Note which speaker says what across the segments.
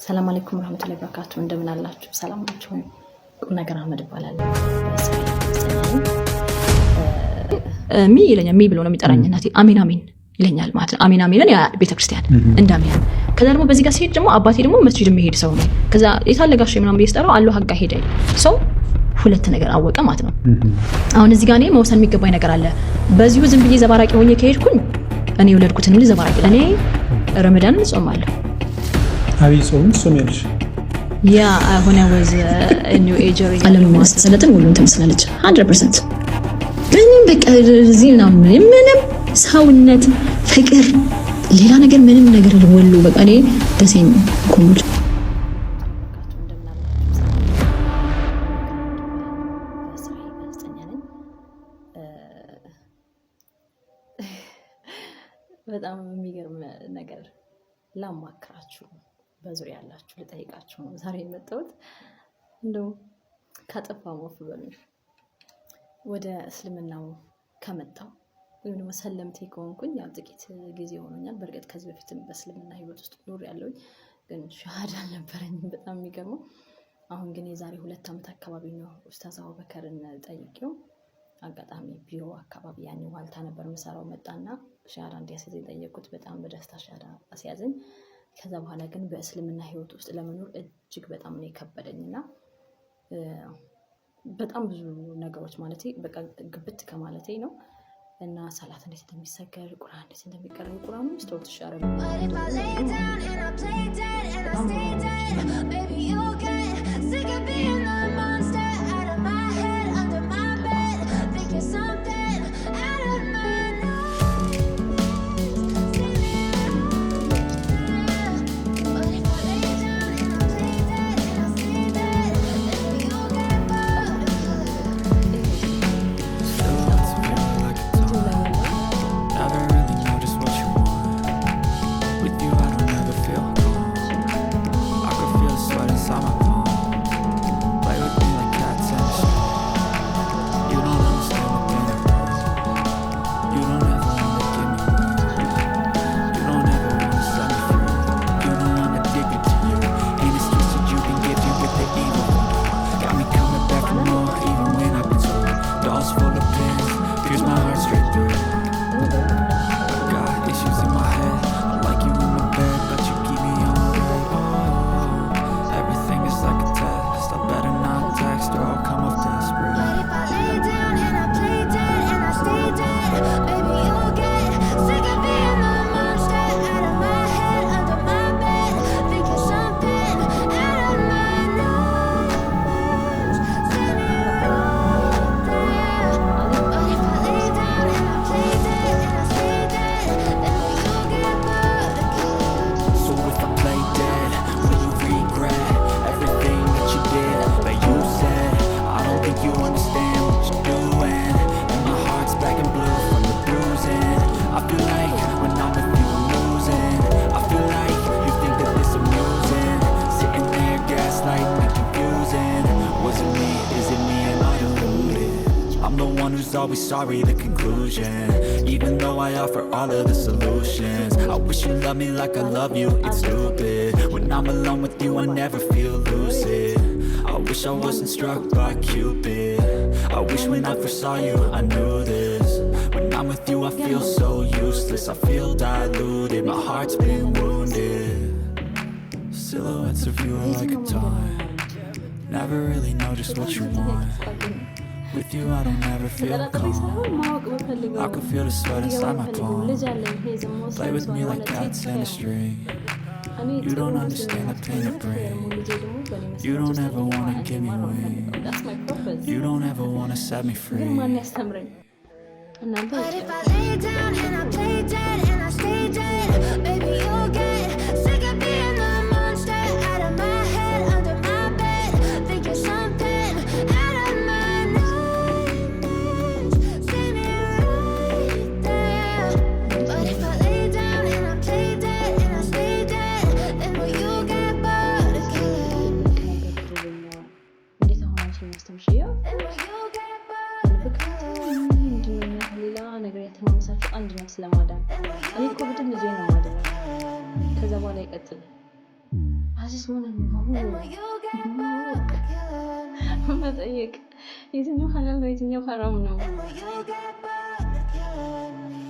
Speaker 1: ሰላም አለይኩም ወራህመቱላሂ ወበረካቱ። እንደምን አላችሁ? ሰላም ናችሁ? ቁም ነገር አህመድ ይባላል።
Speaker 2: ሚ ይለኛል። ሚ ብሎ ነው የሚጠራኝ። እናቴ አሚን አሚን ይለኛል ማለት ነው። አሚን አሚንን ያ ቤተክርስቲያን እንዳሚያ። ከዛ ደግሞ በዚህ ጋር ሲሄድ ደግሞ አባቴ ደግሞ መስጂድ የሚሄድ ሰው ነው። ከዛ የታለጋሽ ምናምን እየተጠራው አላህ ሀጋ ሄደ ሰው ሁለት ነገር አወቀ ማለት ነው። አሁን እዚህ ጋር እኔ መወሰን የሚገባኝ ነገር አለ። በዚሁ ዝም ብዬ ዘባራቂ ሆኜ ከሄድኩኝ እኔ የወለድኩትን ልጅ ዘባራቂ እኔ ረመዳን እጾማለሁ።
Speaker 3: አብይ ጾም ጾሚያለሽ?
Speaker 2: ያ አሁን ወዝ ኒው ኤጀር
Speaker 1: አለም ማስተሰለጥን ሁሉም ተመስላለች 100%። ምንም በቃ እዚህ ነው ምንም ሰውነት ፍቅር ሌላ ነገር ምንም ነገር ወሎ በቃ እኔ ደሴን ኮሙል
Speaker 4: በጣም የሚገርም ነገር ላማክራችሁ በዙሪያ ያላችሁ ልጠይቃችሁ ነው ዛሬ የመጣሁት። እንደው ካጠፋው ወፍ በሉኝ ወደ እስልምናው ከመጣው ወይም ደግሞ ሰለምቴ ከሆንኩኝ ያው ጥቂት ጊዜ ሆኖኛል። በርግጥ ከዚህ በፊትም በእስልምና ህይወት ውስጥ ኖር ያለውኝ ግን ሻሃዳ አልነበረኝም። በጣም የሚገርመው አሁን ግን የዛሬ 2 ዓመት አካባቢ ነው ኡስታዝ አቡበከርን ጠይቄው አጋጣሚ ቢሮ አካባቢ ያኔ ዋልታ ነበር መሰራው መጣና ሻሃዳ እንዲያስይዘኝ ጠየቁት። በጣም በደስታ ሻሃዳ አስያዘኝ። ከዛ በኋላ ግን በእስልምና ህይወት ውስጥ ለመኖር እጅግ በጣም ነው የከበደኝና በጣም ብዙ ነገሮች ማለቴ በቃ ግብት ከማለቴ ነው እና ሰላት እንዴት እንደሚሰገድ ቁርአን እንዴት እንደሚቀርብ ቁርአን ውስጥ ተወጥሻረ
Speaker 5: always sorry, the conclusion. Even though I offer all of the solutions, I wish you loved me like I love you, it's stupid. When I'm alone with you, I never feel lucid. I wish I wasn't struck by Cupid. I wish when I first saw you, I knew this. When I'm with you, I feel so useless. I feel diluted, my heart's been wounded. Silhouettes of you are like a taunt. Never really know just what you want. With you I don't ever feel calm. I can feel the sweat inside my palm. Play with me like cats in a string. You don't understand the pain it brings. You don't ever wanna give me wings. You don't ever wanna set me free.
Speaker 6: But if I lay down and I play dead and I stay dead, baby you'll get sick of being the monster out of my head, under my bed, thinking something out of my
Speaker 4: አንድ ነፍስ ለማዳን እኔ እኮ ብድን ልጄ ነው ማለት ነው
Speaker 6: And when you get bored, killing me.
Speaker 2: መጠየቅ የትኛው ሐላል ነው የትኛው ሐራም ነው?
Speaker 6: And when you get bored, killing me.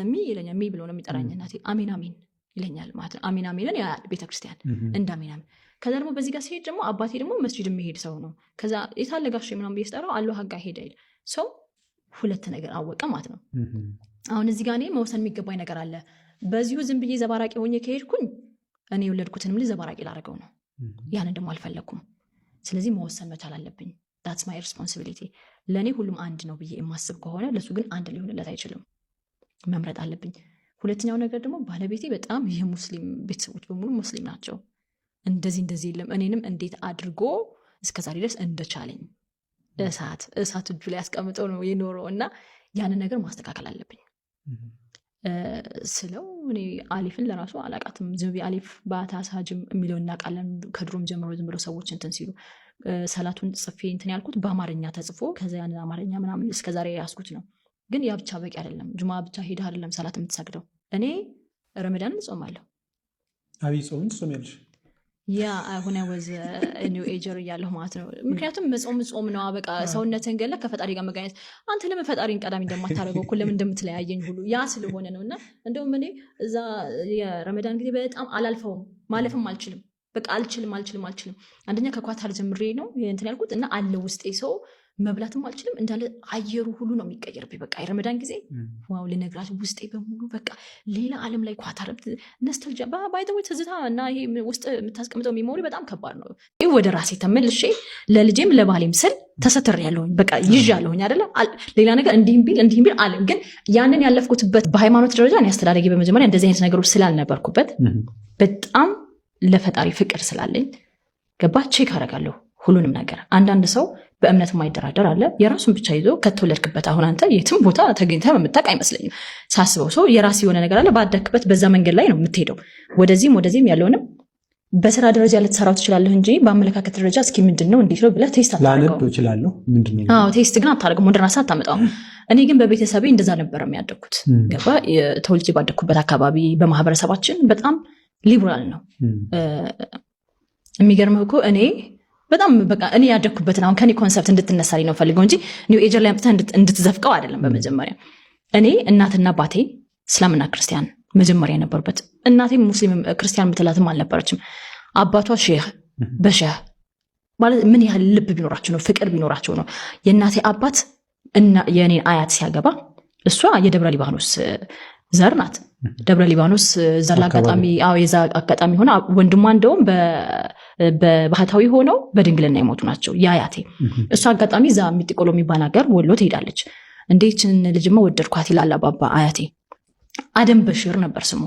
Speaker 2: ሚ ይለኛል ሚ ብሎ ነው የሚጠራኝ እናቴ አሜን አሜን ይለኛል ማለት ነው። አሜን አሜንን ያያል ቤተክርስቲያን እንደ አሜን አሜን። ከዛ ደግሞ በዚህ ጋር ሲሄድ ደግሞ አባቴ ደግሞ መስጂድ የሚሄድ ሰው ነው። ከዛ የታለጋሽ ምናምን ብዬስጠራው አላህ ሀጋ ሄደ ይል ሰው ሁለት ነገር አወቀ ማለት ነው። አሁን እዚህ ጋር እኔ መወሰን የሚገባኝ ነገር አለ። በዚሁ ዝም ብዬ ዘባራቂ ሆኜ ከሄድኩኝ እኔ የወለድኩትንም ልጅ ዘባራቂ ላደርገው ነው። ያንን ደግሞ አልፈለኩም። ስለዚህ መወሰን መቻል አለብኝ። that's my responsibility። ለእኔ ሁሉም አንድ ነው ብዬ የማስብ ከሆነ ለሱ ግን አንድ ሊሆንለት አይችልም። መምረጥ አለብኝ። ሁለተኛው ነገር ደግሞ ባለቤቴ በጣም የሙስሊም ቤተሰቦች በሙሉ ሙስሊም ናቸው። እንደዚህ የለም። እኔንም እንዴት አድርጎ እስከዛሬ ድረስ እንደቻለኝ እሳት እጁ ላይ ያስቀምጠው ነው የኖረው እና ያንን ነገር ማስተካከል አለብኝ ስለው እኔ አሊፍን ለራሱ አላቃትም። ዝም ብዬ አሊፍ ባታ ሳጅም የሚለው እናውቃለን ከድሮም ጀምሮ ዝም ብለው ሰዎች እንትን ሲሉ ሰላቱን ጽፌ እንትን ያልኩት በአማርኛ ተጽፎ ከዛ ያንን አማርኛ ምናምን እስከዛሬ ያስኩት ነው። ግን ያ ብቻ በቂ አይደለም። ጁማ ብቻ ሄደህ አይደለም ሰላት የምትሰግደው። እኔ ረመዳንን እጾማለሁ።
Speaker 3: አብይ ጾምን ትጾሚያለሽ?
Speaker 2: ያ አሁን ወዝ ኒው ኤጀር እያለሁ ማለት ነው። ምክንያቱም ጾም ነው በቃ ሰውነትን ገለ ከፈጣሪ ጋር መገናኘት። አንተ ለምን ፈጣሪን ቀዳሚ እንደማታደርገው እኮ ለምን እንደምትለያየኝ ሁሉ ያ ስለሆነ ነው። እና እንደውም እኔ እዛ የረመዳን ጊዜ በጣም አላልፈውም፣ ማለፍም አልችልም። በቃ አልችልም። አንደኛ ከኳታር ጀምሬ ነው እንትን ያልኩት እና አለ ውስጤ ሰው መብላትም አልችልም እንዳለ አየሩ ሁሉ ነው የሚቀየርብኝ። በቃ የረመዳን ጊዜ ዋው ልነግራችሁ ውስጤ በሙሉ በቃ ሌላ ዓለም ላይ ኳታር ነስተልጃ ባይተው ትዝታ እና ይሄ ውስጥ የምታስቀምጠው ሜሞሪ በጣም ከባድ ነው። ወደ ራሴ ተመልሼ ለልጄም ለባሌም ስል ተሰትር ያለሁኝ በቃ ይዣለሁኝ አይደለ ሌላ ነገር እንዲህም ቢል አለ። ግን ያንን ያለፍኩትበት በሃይማኖት ደረጃ እኔ አስተዳደጌ በመጀመሪያ እንደዚህ አይነት ነገሮች ስላልነበርኩበት በጣም ለፈጣሪ ፍቅር ስላለኝ ገባ ቼክ አደርጋለሁ ሁሉንም ነገር። አንዳንድ ሰው በእምነት የማይደራደር አለ። የራሱን ብቻ ይዞ ከተወለድክበት አሁን አንተ የትም ቦታ ተገኝተህ የምታውቅ አይመስለኝም። ሳስበው ሰው የራስ የሆነ ነገር አለ። ባደክበት በዛ መንገድ ላይ ነው የምትሄደው። ወደዚህም ያለውንም በስራ ደረጃ ልትሰራው ትችላለህ እንጂ በአመለካከት ደረጃ እስኪ ምንድነው እንዴት ነው ብለህ ቴስት አታደርገው።
Speaker 3: ላነብ እችላለሁ ምንድነው?
Speaker 2: አዎ ቴስት ግን አታደርገው። ወደ ራስህ አታመጣው። እኔ ግን በቤተሰቤ እንደዛ ነበር የሚያደኩት። ገባ ተወልጄ ባደኩበት አካባቢ በማህበረሰባችን በጣም ሊበራል ነው። የሚገርምህ እኮ እኔ በጣም በቃ እኔ ያደኩበትን አሁን ከኔ ኮንሰፕት እንድትነሳልኝ ነው ፈልገው እንጂ ኒው ኤጀር ላይ አምጥተህ እንድትዘፍቀው አይደለም። በመጀመሪያ እኔ እናትና አባቴ እስላምና ክርስቲያን መጀመሪያ የነበሩበት፣ እናቴ ሙስሊም ክርስቲያን ምትላትም አልነበረችም። አባቷ ሼህ በሼህ ማለት ምን ያህል ልብ ቢኖራቸው ነው ፍቅር ቢኖራቸው ነው። የእናቴ አባት እና የኔን አያት ሲያገባ እሷ የደብረ ሊባኖስ ዘር ናት። ደብረ ሊባኖስ ዘላ አጋጣሚ ሆነ ወንድሟ እንደውም በባህታዊ ሆነው በድንግልና የሞቱ ናቸው ያያቴ። እሷ አጋጣሚ እዛ ሚጥቆሎ የሚባል ሀገር ወሎ ትሄዳለች። እንዴችን ልጅማ ወደድኳት ይላል አባባ አያቴ። አደም በሽር ነበር ስሙ።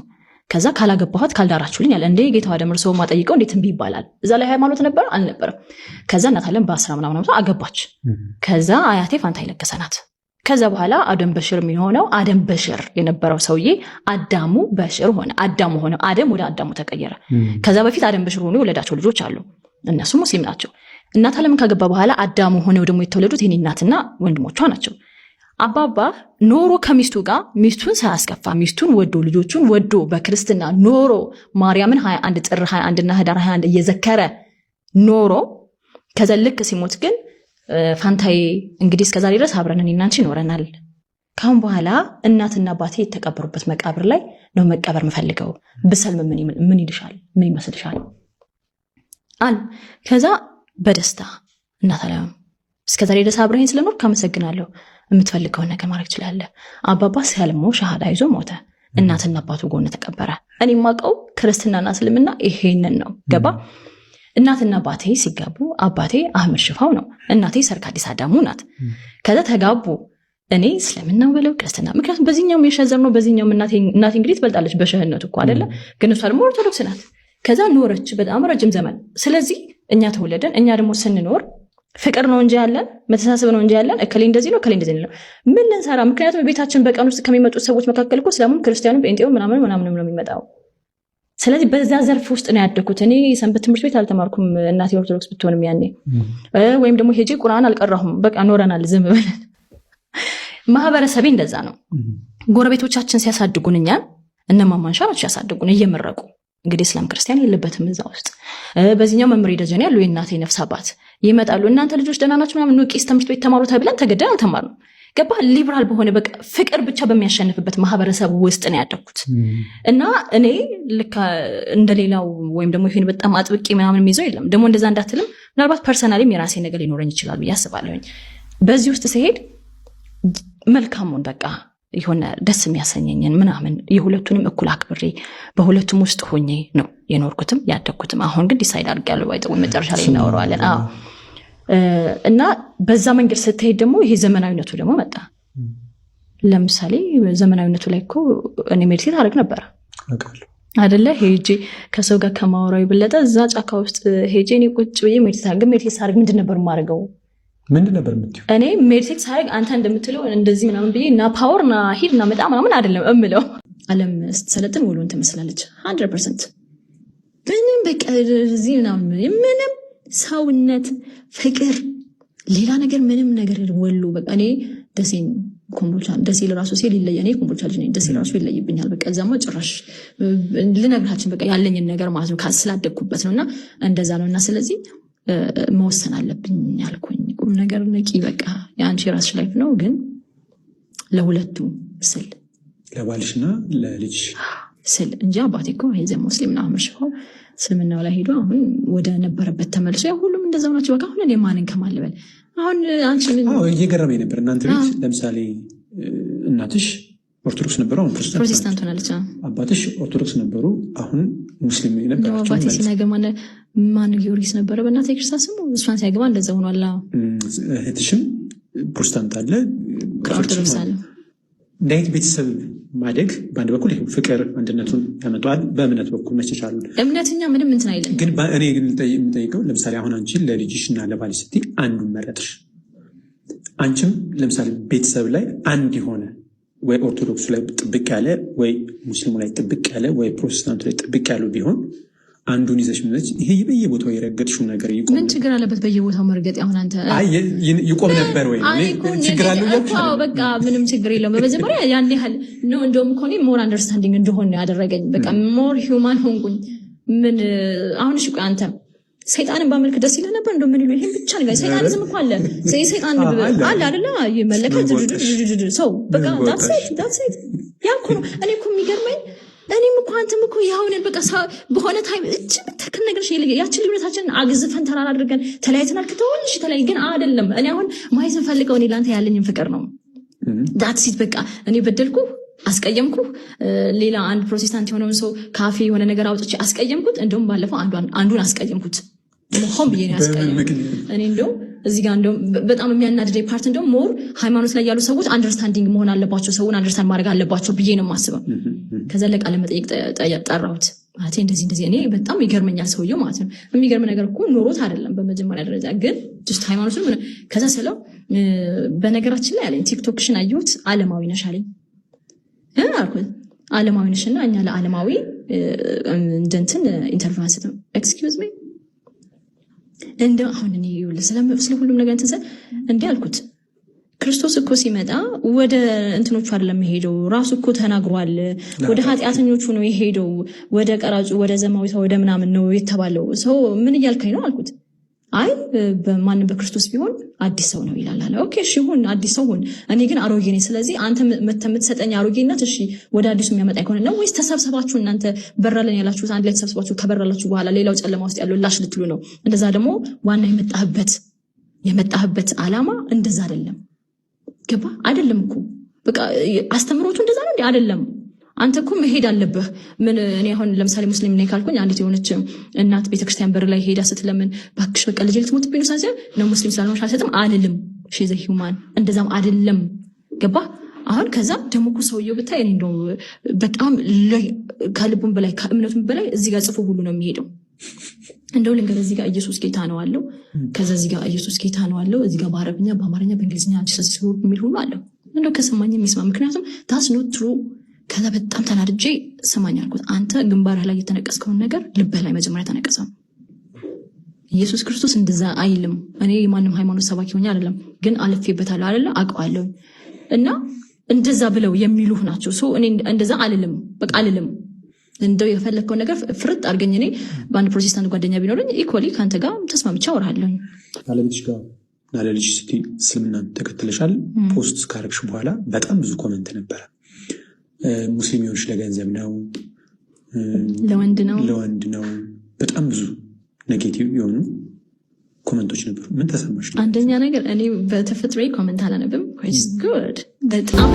Speaker 2: ከዛ ካላገባኋት ካልዳራችሁልኝ አለ። እንዴ ጌታው አደም ሰው ማጠይቀው እንዴት እንቢ ይባላል? እዛ ላይ ሃይማኖት ነበር አልነበረም? ከዛ እናታለን በ10 ምናምን አገባች። ከዛ አያቴ ፋንታ ይለገሰናት። ከዛ በኋላ አደም በሽር የሚሆነው አደም በሽር የነበረው ሰውዬ አዳሙ በሽር ሆነ። አዳሙ ሆነ አደም ወደ አዳሙ ተቀየረ። ከዛ በፊት አደም በሽር ሆኖ የወለዳቸው ልጆች አሉ። እነሱ ሙስሊም ናቸው። እናት አለም ካገባ በኋላ አዳሙ ሆነው ደግሞ የተወለዱት የኔ እናትና ወንድሞቿ ናቸው። አባባ ኖሮ ከሚስቱ ጋር ሚስቱን ሳያስከፋ ሚስቱን ወዶ ልጆቹን ወዶ በክርስትና ኖሮ ማርያምን 21 ጥር 21 እና ህዳር 21 እየዘከረ ኖሮ ከዛ ልክ ሲሞት ግን ፋንታዬ እንግዲህ እስከዛሬ ድረስ አብረን እኔና አንቺ ይኖረናል። ካሁን በኋላ እናትና አባቴ የተቀበሩበት መቃብር ላይ ነው መቀበር የምፈልገው። ብሰልም ምን ይልሻል? ምን ይመስልሻል? አል ከዛ በደስታ እናታለም እስከዛሬ ድረስ አብረን ስለኖር ካመሰግናለሁ። የምትፈልገውን ነገር ማድረግ ትችላለህ። አባባ ሲያልሞ ሻሃዳ ይዞ ሞተ። እናትና አባቱ ጎን ተቀበረ። እኔ የማውቀው ክርስትናና እስልምና ይሄንን ነው። ገባ እናትና አባቴ ሲጋቡ አባቴ አህመድ ሽፋው ነው። እናቴ ሰርካዲስ አዳሙ ናት። ከዛ ተጋቡ። እኔ እስልምና ብለው ክርስትና ምክንያቱም በዚህኛውም የሸዘር ነው በዚህኛውም እናቴ እንግዲህ ትበልጣለች በሸህነቱ እኮ አይደለ? ግን እሷ ደግሞ ኦርቶዶክስ ናት። ከዛ ኖረች በጣም ረጅም ዘመን። ስለዚህ እኛ ተወለደን። እኛ ደግሞ ስንኖር ፍቅር ነው እንጂ ያለን መተሳሰብ ነው እንጂ ያለን እከሌ እንደዚህ ነው እከሌ እንደዚህ ነው ምን ልንሰራ? ምክንያቱም ቤታችን በቀን ውስጥ ከሚመጡት ሰዎች መካከል እኮ እስላሙም ክርስቲያኑም ጴንጤው ምናምን ነው የሚመጣው። ስለዚህ በዛ ዘርፍ ውስጥ ነው ያደኩት። እኔ ሰንበት ትምህርት ቤት አልተማርኩም። እናቴ ኦርቶዶክስ ብትሆንም ያኔ ወይም ደግሞ ሄጄ ቁርአን አልቀራሁም። በቃ ኖረናል ዝም ብለን። ማህበረሰቤ እንደዛ ነው። ጎረቤቶቻችን ሲያሳድጉን እኛን እነማማንሻ ናቸው ያሳደጉን እየመረቁ። እንግዲህ እስላም ክርስቲያን የለበትም እዛ ውስጥ። በዚህኛው መምሬ ደጀን ያሉ የእናቴ ነፍስ አባት ይመጣሉ። እናንተ ልጆች ደህና ናችሁ ምናምን ቄስ ትምህርት ቤት ተማሩ ተብለን ተገደን አልተማርንም። ገባ ሊብራል በሆነ በቃ ፍቅር ብቻ በሚያሸንፍበት ማህበረሰብ ውስጥ ነው ያደግኩት። እና እኔ ልክ እንደሌላው ወይም ደግሞ ይሄን በጣም አጥብቄ ምናምን የሚይዘው የለም። ደግሞ እንደዛ እንዳትልም ምናልባት ፐርሰናሊም የራሴ ነገር ሊኖረኝ ይችላል ብዬ አስባለሁኝ። በዚህ ውስጥ ሲሄድ መልካሙን በቃ የሆነ ደስ የሚያሰኘኝን ምናምን የሁለቱንም እኩል አክብሬ በሁለቱም ውስጥ ሆኜ ነው የኖርኩትም ያደግኩትም። አሁን ግን ዲሳይድ አድርጌያለሁ ባይጠው መጨረሻ ላይ እናወራዋለን። እና በዛ መንገድ ስትሄድ ደግሞ ይሄ ዘመናዊነቱ ደግሞ መጣ። ለምሳሌ ዘመናዊነቱ ላይ እኮ እኔ ሜዲቴት አደረግ ነበር አይደለ? ሄጄ ከሰው ጋር ከማወራው የበለጠ እዛ ጫካ ውስጥ ሄጄ እኔ ቁጭ ብዬ ሜዲቴት ሳደርግ ምንድን ነበር የማደርገው?
Speaker 3: ምንድን ነበር የምትይው?
Speaker 2: እኔ ሜዲቴት ሳደርግ አንተ እንደምትለው እንደዚህ ምናምን ብዬ እና ፓወር እና ሂድ እና መጣ ምናምን አይደለም እምለው። ዓለም ስትሰለጥን ውሎን ትመስላለች 100%። ምንም በቃ እዚህ ምንም ሰውነት፣ ፍቅር፣ ሌላ ነገር ምንም ነገር ወሎ በቃ እኔ ደሴን ኮምቦልቻ ደሴ ለራሱ ሲል ይለየ እኔ ኮምቦልቻ ልጅ ነኝ። ደሴ ለራሱ ይለይብኛል። በቃ እዛማ ጭራሽ ልነግራችን በቃ ያለኝን ነገር ማለት ነው ስላደግኩበት ነውና እንደዛ ነውና ስለዚህ መወሰን አለብኝ ያልኩኝ ቁም ነገር ነቂ በቃ የአንቺ ራስሽ ላይፍ ነው ግን ለሁለቱ ስል
Speaker 3: ለባልሽና ለልጅ
Speaker 2: ስል እንጂ አባቴ እኮ ይዘ ሙስሊም ነው አመሽው እስልምናው ላይ ሄዶ አሁን ወደ ነበረበት ተመልሶ ያ ሁሉም እንደዛው ናቸው። በቃ አሁን የማንን ከማልበል አሁን አንቺ
Speaker 3: እየገረመኝ ነበር። እናንተ ቤት ለምሳሌ እናትሽ ኦርቶዶክስ ነበሩ፣ አሁን
Speaker 2: ፕሮቴስታንት ሆናለች።
Speaker 3: አባትሽ ኦርቶዶክስ ነበሩ፣ አሁን ሙስሊም ነበሩ።
Speaker 2: አባቴ ሲናገር ማን ጊዮርጊስ ነበረ በእናቴ ክርስቶስ ስሙ እሷን ሲያገባ እንደዛ ሆኗል።
Speaker 3: እህትሽም ፕሮቴስታንት አለ፣
Speaker 2: ኦርቶዶክስ አለ።
Speaker 3: እንዳይት ቤተሰብ ማደግ በአንድ በኩል ፍቅር አንድነቱን ያመጣዋል። በእምነት በኩል መቸቻሉ
Speaker 2: እምነትኛ ምንም እንትን አይለም።
Speaker 3: ግን እኔ ግን የምጠይቀው ለምሳሌ አሁን አንቺ ለልጅሽ እና ለባልሽ ስትይ አንዱን መረጥሽ። አንቺም ለምሳሌ ቤተሰብ ላይ አንድ የሆነ ወይ ኦርቶዶክሱ ላይ ጥብቅ ያለ ወይ ሙስሊሙ ላይ ጥብቅ ያለ ወይ ፕሮቴስታንቱ ላይ ጥብቅ ያሉ ቢሆን አንዱን ይዘሽ ምንች ይሄ በየቦታው የረገጥሽው ነገር ይቆም።
Speaker 2: ምን ችግር አለበት በየቦታው መርገጥ? አሁን አንተ
Speaker 3: ይቆም ነበር ወይ ችግር አለው?
Speaker 2: በቃ ምንም ችግር የለውም። በመጀመሪያ ያን ያህል ነው እንደውም እኮ እኔ ሞር አንደርስታንዲንግ እንደሆነ ያደረገኝ በቃ ሞር ሂውማን ሆንኩኝ። ምን አሁን እሺ ቆይ አንተ ሰይጣንን ባመልክ ደስ ይለ ነበር እንደው ምን ይሉ ይሄን ብቻ ነው ሰይጣኒዝም እኮ አለ ሰይጣን አለ አይደለ? ይመለካል ሰው በቃ ዳትስ ኢት ያ እኮ ነው። እኔ እኮ የሚገርመኝ እኔም እኮ አንተም እኮ ያሁንን በቃ በሆነ ታይም እጅ ብትከን ነገር ያችን ልዩነታችንን አግዝፈን ተራራ አድርገን ተለያይተናል። ከተወልሽ ተለያይ ግን አይደለም። እኔ አሁን ማየት ፈልገው እኔ ለአንተ ያለኝን ፍቅር ነው። ዳትስ ኢት በቃ እኔ በደልኩ አስቀየምኩ። ሌላ አንድ ፕሮቴስታንት የሆነውን ሰው ካፌ የሆነ ነገር አውጥቼ አስቀየምኩት። እንደውም ባለፈው አንዱን አስቀየምኩት ሆን ብዬ ነው ያስቀየምኩት። እኔ እንደውም እዚህ ጋር እንደውም በጣም የሚያናድደኝ ፓርት እንደውም ሞር ሃይማኖት ላይ ያሉ ሰዎች አንደርስታንዲንግ መሆን አለባቸው፣ ሰውን አንደርስታንድ ማድረግ አለባቸው ብዬ ነው የማስበው። ከዛ ለቃለ መጠይቅ ጠራሁት ማለት እንደዚህ እኔ በጣም ይገርመኛል ሰውየው ማለት ነው። የሚገርም ነገር እኮ ኖሮት አይደለም በመጀመሪያ ደረጃ ግን ጅስት ሃይማኖቱን ከዛ ስለው በነገራችን ላይ አለኝ ቲክቶክሽን አየሁት ዓለማዊ ነሽ አለኝ አልኩት። ዓለማዊ ነሽና እኛ ለዓለማዊ እንደንትን ኢንተርቪው አንስተን ኤክስኪውዝ ሚ እንደው አሁን እኔ ስለ ሁሉም ነገር እንትን ስል እንዲህ አልኩት። ክርስቶስ እኮ ሲመጣ ወደ እንትኖቹ አይደለም የሄደው፣ ራሱ እኮ ተናግሯል። ወደ ኃጢአተኞቹ ነው የሄደው፣ ወደ ቀራጩ፣ ወደ ዘማዊቷ፣ ወደ ምናምን ነው የተባለው። ሰው ምን እያልከኝ ነው አልኩት። አይ በማንም በክርስቶስ ቢሆን አዲስ ሰው ነው ይላል አለ። ኦኬ እሺ ሁን፣ አዲስ ሰው ሁን። እኔ ግን አሮጌ ነኝ። ስለዚህ አንተ የምትሰጠኝ አሮጌነት እሺ ወደ አዲሱ የሚያመጣ ከሆነ ነው ወይስ ተሰብሰባችሁ እናንተ በራለን ያላችሁት አንድ ላይ ተሰብሰባችሁ ከበራላችሁ በኋላ ሌላው ጨለማ ውስጥ ያለው ላሽ ልትሉ ነው? እንደዛ ደግሞ ዋና የመጣህበት ዓላማ እንደዛ አይደለም። ገባ አይደለም እኮ በቃ አስተምሮቱ እንደዛ ነው እንዴ? አይደለም። አንተ እኮ መሄድ አለብህ። ምን እኔ አሁን ለምሳሌ ሙስሊም ነኝ ካልኩኝ አንዲት የሆነች እናት ቤተክርስቲያን በር ላይ ሄዳ ስትለምን ባክሽ በቃ ልጅ ልትሞትብኝ ነው ሳይሆን ነው ሙስሊም ስላልሆንሽ አልሰጥም አልልም። ሺዘ ሂውማን እንደዛም አይደለም። ገባ አሁን ከዛ ደግሞ እኮ ሰውየው ብታይ እኔ እንደው በጣም ከልቡም በላይ ከእምነቱም በላይ እዚህ ጋር ጽፎ ሁሉ ነው የሚሄደው። እንደው ልንገር እዚህ ጋር ኢየሱስ ጌታ ነው አለው። ከዛ እዚህ ጋር ኢየሱስ ጌታ ነው አለው። እዚህ ጋር በአረብኛ በአማርኛ በእንግሊዝኛ ጂሰስ ሎርድ የሚል ሁሉ አለው። እንደው ከሰማኝ የሚስማ ምክንያቱም ታስ ኖት ትሩ። ከዛ በጣም ተናድጄ ሰማኝ አልኩት። አንተ ግንባርህ ላይ የተነቀስከውን ነገር ልብህ ላይ መጀመሪያ ተነቀሰው። ኢየሱስ ክርስቶስ እንደዛ አይልም። እኔ የማንም ሃይማኖት ሰባኪ ሆኜ አይደለም ግን አልፌበታለሁ አይደለ አውቀዋለሁ። እና እንደዛ ብለው የሚሉህ ናቸው። እኔ እንደዛ አልልም፣ በቃ አልልም። እንደው የፈለግከው ነገር ፍርጥ አድርገኝ። እኔ በአንድ ፕሮቴስታንት ጓደኛ ቢኖረኝ ኢኮሊ ከአንተ ጋር ተስማምቼ አወራለሁኝ።
Speaker 3: ባለቤትሽ ጋር እና ለልጅ ስትይ እስልምናን ተከትለሻል። ፖስት ካረግሽ በኋላ በጣም ብዙ ኮመንት ነበረ። ሙስሊሞች ለገንዘብ ነው፣ ለወንድ ነው፣ በጣም ብዙ ኔጌቲቭ የሆኑ ኮመንቶች ነበሩ። ምን ተሰማሽ?
Speaker 2: አንደኛ ነገር እኔ በተፈጥሮዬ ኮመንት አላነብም። ጉድ በጣም